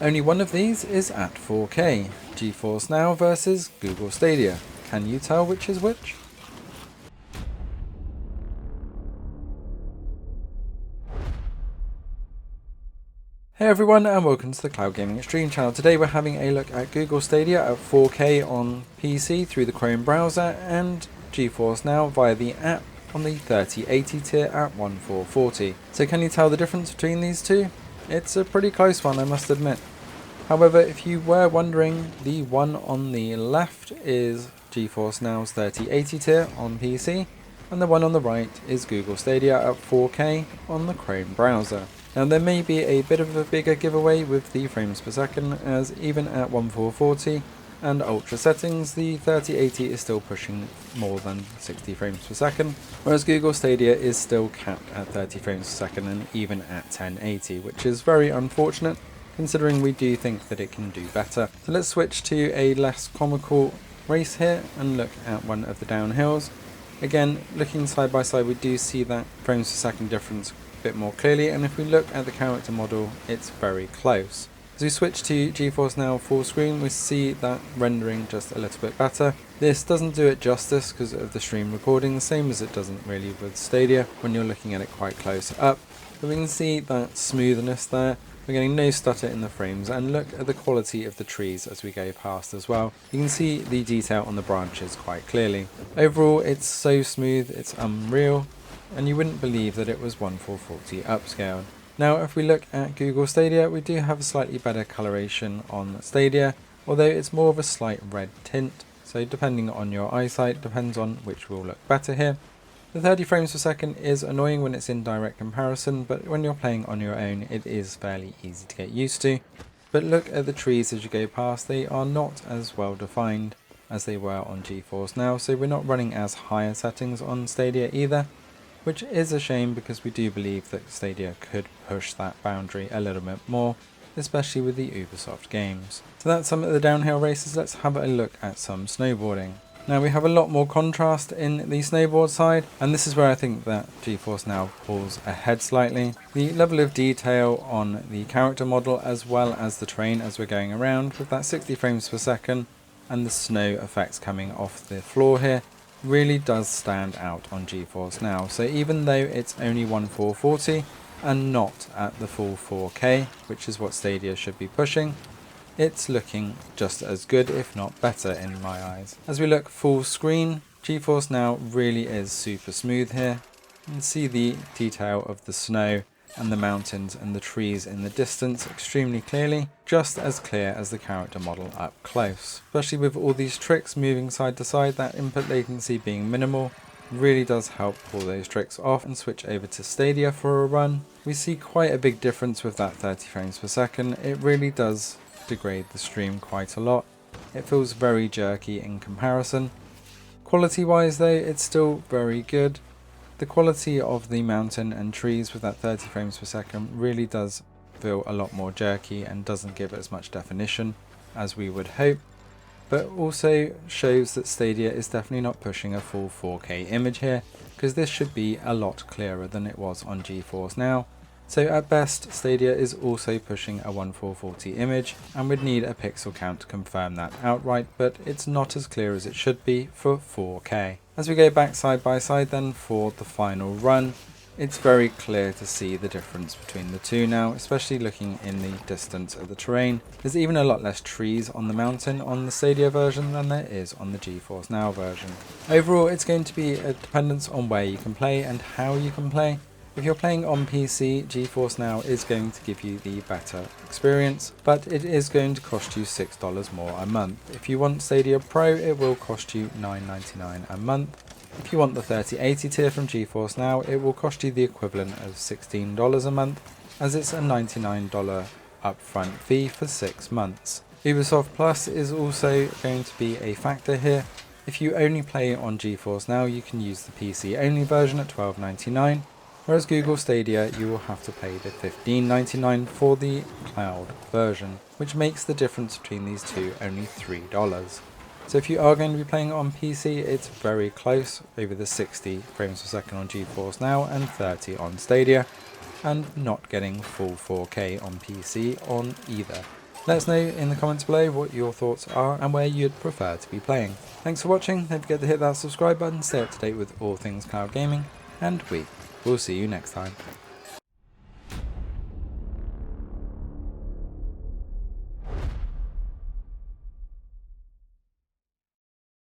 Only one of these is at 4K, GeForce Now versus Google Stadia. Can you tell which is which? Hey everyone and welcome to the Cloud Gaming Extreme channel. Today we're having a look at Google Stadia at 4K on PC through the Chrome browser and GeForce Now via the app on the 3080 tier at 1440. So can you tell the difference between these two? It's a pretty close one, I must admit. However, if you were wondering, the one on the left is GeForce Now's 3080 tier on PC and the one on the right is Google Stadia at 4K on the Chrome browser. Now there may be a bit of a bigger giveaway with the frames per second, as even at 1440 and ultra settings the 3080 is still pushing more than 60 frames per second, whereas Google Stadia is still capped at 30 frames per second and even at 1080, which is very unfortunate considering we do think that it can do better. So let's switch to a less comical race here and look at one of the downhills. Again, looking side by side we do see that frames per second difference bit more clearly, and if we look at the character model it's very close. As we switch to GeForce Now full screen we see that rendering just a little bit better. This doesn't do it justice because of the stream recording, the same as it doesn't really with Stadia when you're looking at it quite close up, but we can see that smoothness there. We're getting no stutter in the frames, and look at the quality of the trees as we go past as well. You can see the detail on the branches quite clearly. Overall it's so smooth, it's unreal, and you wouldn't believe that it was 1440 upscale. Now if we look at Google Stadia, we do have a slightly better coloration on Stadia, although it's more of a slight red tint, so depending on your eyesight depends on which will look better here. The 30 frames per second is annoying when it's in direct comparison, but when you're playing on your own it is fairly easy to get used to. But look at the trees as you go past, they are not as well defined as they were on GeForce Now, so we're not running as higher settings on Stadia either, which is a shame because we do believe that Stadia could push that boundary a little bit more, especially with the Ubisoft games. So that's some of the downhill races. Let's have a look at some snowboarding. Now we have a lot more contrast in the snowboard side, and this is where I think that GeForce Now pulls ahead slightly. The level of detail on the character model as well as the terrain as we're going around with that 60 frames per second and the snow effects coming off the floor here really does stand out on GeForce Now. So even though it's only 1440 and not at the full 4K, which is what Stadia should be pushing, it's looking just as good if not better in my eyes. As we look full screen, GeForce Now really is super smooth here. You can see the detail of the snow and the mountains and the trees in the distance extremely clearly, just as clear as the character model up close. Especially with all these tricks moving side to side, that input latency being minimal really does help pull those tricks off. And switch over to Stadia for a run. We see quite a big difference with that 30 frames per second. It really does degrade the stream quite a lot. It feels very jerky in comparison. Quality wise though, it's still very good. The quality of the mountain and trees with that 30 frames per second really does feel a lot more jerky and doesn't give as much definition as we would hope, but also shows that Stadia is definitely not pushing a full 4K image here, because this should be a lot clearer than it was on GeForce Now. So at best Stadia is also pushing a 1440 image, and we'd need a pixel count to confirm that outright, but it's not as clear as it should be for 4K. As we go back side by side then for the final run, it's very clear to see the difference between the two now, especially looking in the distance of the terrain. There's even a lot less trees on the mountain on the Stadia version than there is on the GeForce Now version. Overall it's going to be a dependence on where you can play and how you can play. If you're playing on PC, GeForce Now is going to give you the better experience, but it is going to cost you $6 more a month. If you want Stadia Pro, it will cost you $9.99 a month. If you want the 3080 tier from GeForce Now, it will cost you the equivalent of $16 a month, as it's a $99 upfront fee for 6 months. Ubisoft Plus is also going to be a factor here. If you only play on GeForce Now, you can use the PC only version at $12.99. Whereas Google Stadia you will have to pay the $15.99 for the cloud version, which makes the difference between these two only $3. So if you are going to be playing on PC, it's very close, over the 60 frames per second on GeForce Now and 30 on Stadia, and not getting full 4K on PC on either. Let us know in the comments below what your thoughts are and where you'd prefer to be playing. Thanks for watching, don't forget to hit that subscribe button, stay up to date with all things cloud gaming, and we will see you next time.